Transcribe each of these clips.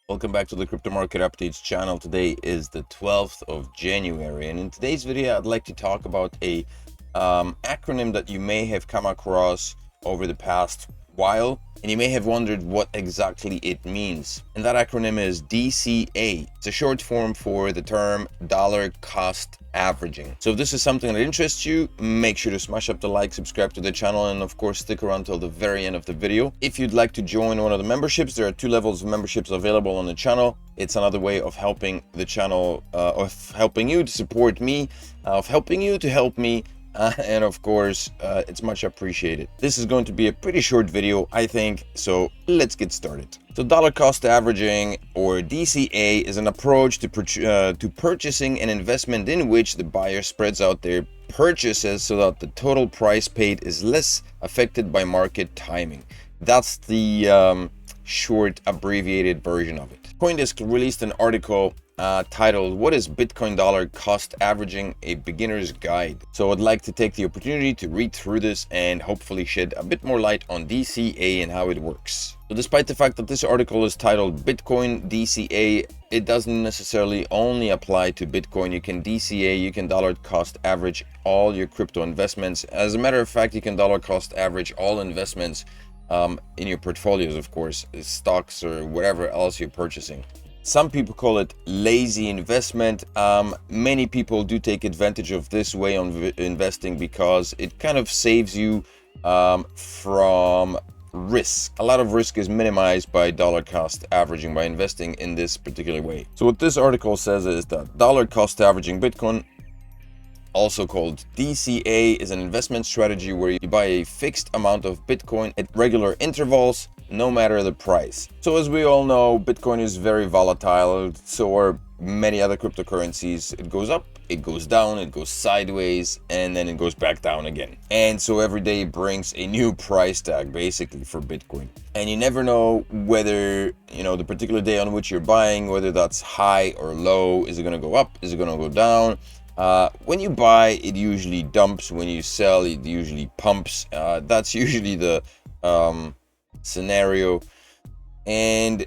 Welcome back to the Crypto Market Updates channel. Today is the 12th of January, and in today's video I'd like to talk about a acronym that you may have come across over the past while, and you may have wondered what exactly it means. And that acronym is D.C.A. It's a short form for the term dollar cost averaging. So if this is something that interests you, make sure to smash up the like, subscribe to the channel, and of course stick around till the very end of the video. If you'd like to join one of the memberships, there are 2 levels of memberships available on the channel. It's another way of helping the channel, of helping you to support me, of helping you to help me, and of course it's much appreciated. This is going to be a pretty short video, I think, so let's get started. So dollar cost averaging, or D.C.A, is an approach to purchasing an investment in which the buyer spreads out their purchases so that the total price paid is less affected by market timing. That's the short abbreviated version of it. CoinDesk released an article titled "What is Bitcoin dollar cost averaging? A beginner's guide." So I'd like to take the opportunity to read through this and hopefully shed a bit more light on D.C.A and how it works. So despite the fact that this article is titled Bitcoin D.C.A, it doesn't necessarily only apply to Bitcoin. You can D.C.A, you can dollar cost average all your crypto investments. As a matter of fact, you can dollar cost average all investments in your portfolios, of course, stocks or whatever else you're purchasing. Some people call it lazy investment. Many people do take advantage of this way of investing because it kind of saves you from risk. A lot of risk is minimized by dollar cost averaging, by investing in this particular way. So what this article says is that dollar cost averaging Bitcoin, also called D.C.A, is an investment strategy where you buy a fixed amount of Bitcoin at regular intervals, no matter the price. So as we all know, Bitcoin is very volatile, so are many other cryptocurrencies. It goes up, it goes down, it goes sideways, and then it goes back down again. And so every day brings a new price tag basically for Bitcoin. And you never know whether, the particular day on which you're buying, whether that's high or low. Is it going to go up? Is it going to go down? When you buy, it usually dumps. When you sell, it usually pumps. That's usually the scenario. And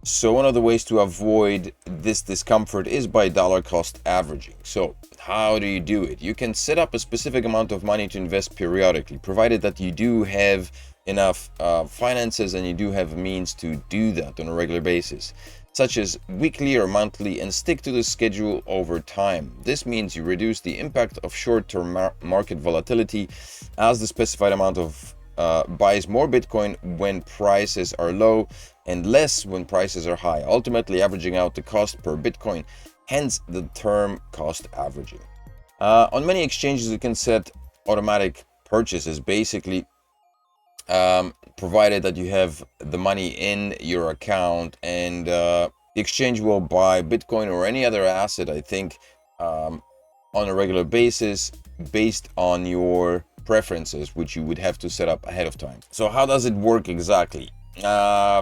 so one of the ways to avoid this discomfort is by dollar cost averaging. So how do you do it? You can set up a specific amount of money to invest periodically, provided that you do have enough finances and you do have means to do that on a regular basis, such as weekly or monthly, and stick to the schedule over time. This means you reduce the impact of short-term market volatility, as the specified amount of buys more Bitcoin when prices are low and less when prices are high, ultimately averaging out the cost per Bitcoin, hence the term cost averaging. On many exchanges, you can set automatic purchases, basically provided that you have the money in your account, and the exchange will buy Bitcoin or any other asset, I think, on a regular basis based on your preferences, which you would have to set up ahead of time. So how does it work exactly?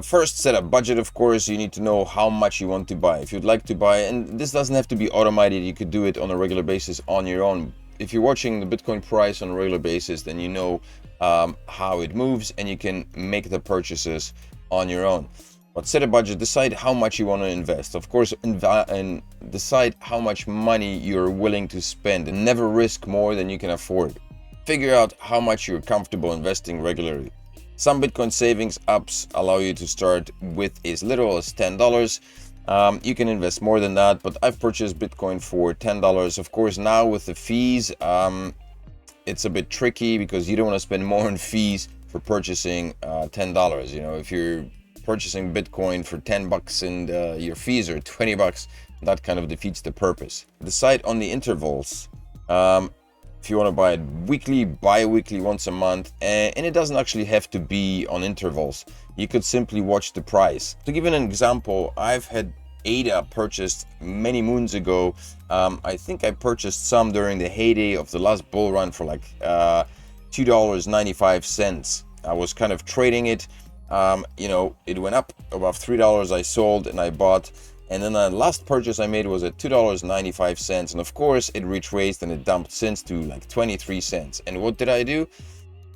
First, set a budget. Of course, you need to know how much you want to buy. If you'd like to buy, and this doesn't have to be automated, you could do it on a regular basis on your own. If you're watching the Bitcoin price on a regular basis, then you know how it moves and you can make the purchases on your own. But set a budget, decide how much you want to invest, of course, and decide how much money you're willing to spend, and never risk more than you can afford. Figure out how much you're comfortable investing regularly. Some Bitcoin savings apps allow you to start with as little as $10. You can invest more than that, but I've purchased Bitcoin for $10. Of course, now with the fees, it's a bit tricky because you don't want to spend more on fees for purchasing $10. If you're purchasing Bitcoin for $10 and your fees are $20, that kind of defeats the purpose. Decide on the intervals. If you want to buy it weekly, bi-weekly, once a month, and it doesn't actually have to be on intervals. You could simply watch the price. To give an example, I've had ADA purchased many moons ago. I think I purchased some during the heyday of the last bull run for like $2.95. I was kind of trading it. It went up above $3. I sold and I bought. And then the last purchase I made was at $2.95. And of course, it retraced and it dumped since to like 23 cents. And what did I do?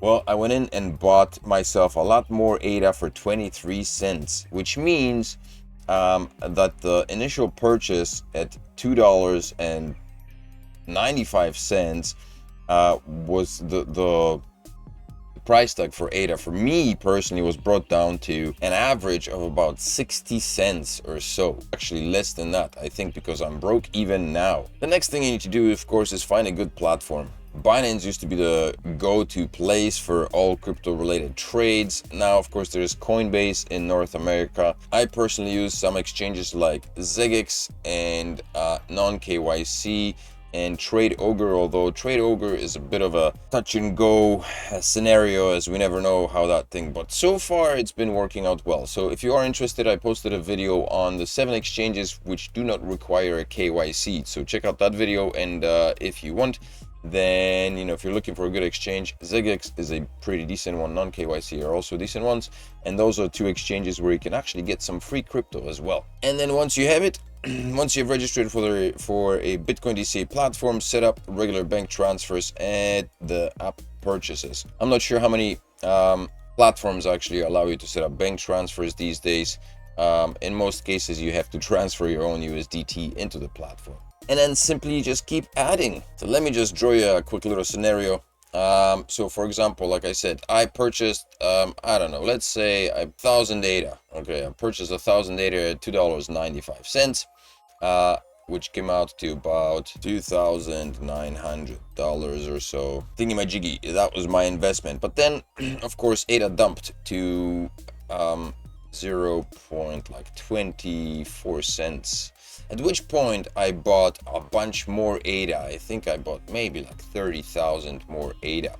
Well, I went in and bought myself a lot more ADA for 23 cents, which means that the initial purchase at $2.95 was the price tag for ADA for me personally was brought down to an average of about 60 cents or so. Actually less than that, I think, because I'm broke even now. The next thing you need to do, of course, is find a good platform. Binance used to be the go-to place for all crypto related trades. Now, of course, there's Coinbase in North America. I personally use some exchanges like ZigX and non-KYC and Trade Ogre, although Trade Ogre is a bit of a touch and go scenario, as we never know how that thing, but so far it's been working out well. So if you are interested, I posted a video on the 7 exchanges which do not require a KYC, so check out that video. And if you want, then, you know, if you're looking for a good exchange, ZigX is a pretty decent one. Non-KYC are also decent ones, and those are 2 exchanges where you can actually get some free crypto as well. And then once you have it, once you've registered for a Bitcoin D.C.A platform, set up regular bank transfers and the app purchases. I'm not sure how many platforms actually allow you to set up bank transfers these days. In most cases, you have to transfer your own USDT into the platform, and then simply just keep adding. So let me just draw you a quick little scenario. So for example, like I said, I purchased, I don't know, let's say 1,000 ADA. Okay, I purchased 1,000 ADA at $2.95, which came out to about $2,900 or so. Thingy-majiggy, that was my investment. But then, of course, ADA dumped to 0.24 cents. At which point I bought a bunch more ADA. I think I bought maybe like 30,000 more ADA.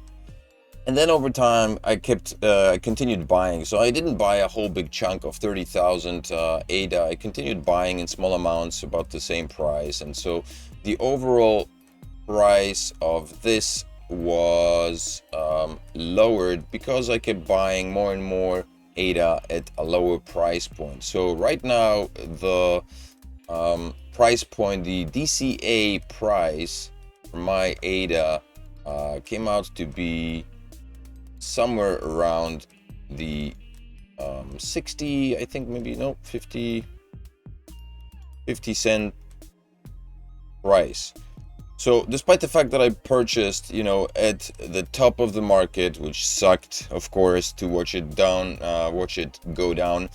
And then over time I continued buying. So I didn't buy a whole big chunk of 30,000 ADA. I continued buying in small amounts, about the same price. And so the overall price of this was lowered because I kept buying more and more ADA at a lower price point. So right now the price point, the D.C.A price for my ADA came out to be somewhere around the 60, I think, maybe, no, 50 cent price. So despite the fact that I purchased, you know, at the top of the market, which sucked, of course, to watch it go down,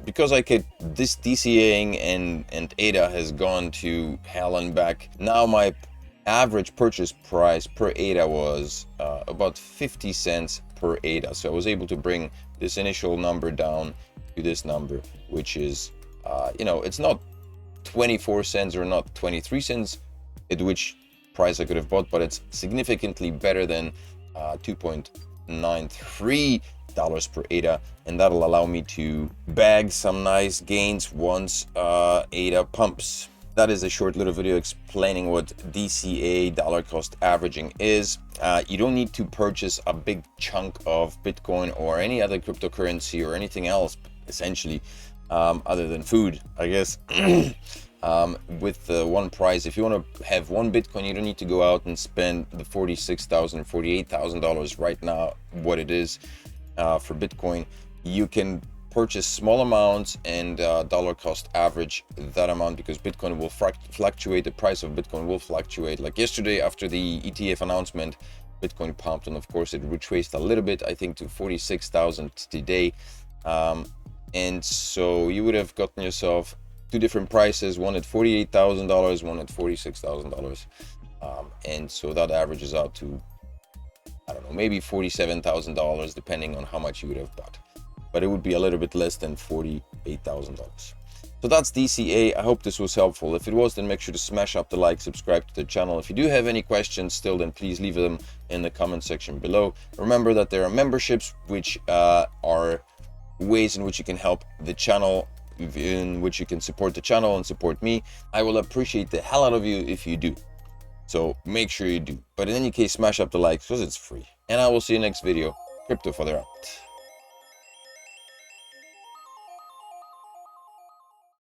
because I kept this DCAing and ADA has gone to hell and back. Now my average purchase price per ADA was about 50 cents per ADA. So I was able to bring this initial number down to this number, which is, you know, it's not 24 cents or not 23 cents at which price I could have bought, but it's significantly better than $2.93 per ADA, and that'll allow me to bag some nice gains once ADA pumps. That is a short little video explaining what D.C.A dollar cost averaging is. You don't need to purchase a big chunk of Bitcoin or any other cryptocurrency or anything else, essentially, other than food, I guess. With one price. If you want to have one Bitcoin, you don't need to go out and spend the $46,000, $48,000 right now, what it is for Bitcoin. You can purchase small amounts and dollar cost average that amount, because Bitcoin will fluctuate. The price of Bitcoin will fluctuate. Like yesterday, after the ETF announcement, Bitcoin pumped, and of course it retraced a little bit, I think, to 46,000 today. And so you would have gotten yourself 2 different prices, one at $48,000, one at $46,000, and so that averages out to, I don't know, maybe $47,000, depending on how much you would have bought, but it would be a little bit less than $48,000. So that's D.C.A. I hope this was helpful. If it was, then make sure to smash up the like, subscribe to the channel. If you do have any questions still, then please leave them in the comment section below. Remember that there are memberships, which are ways in which you can help the channel, in which you can support the channel and support me. I will appreciate the hell out of you if you do, so make sure you do. But in any case, smash up the like because it's free, and I will see you next video. Crypto Father out.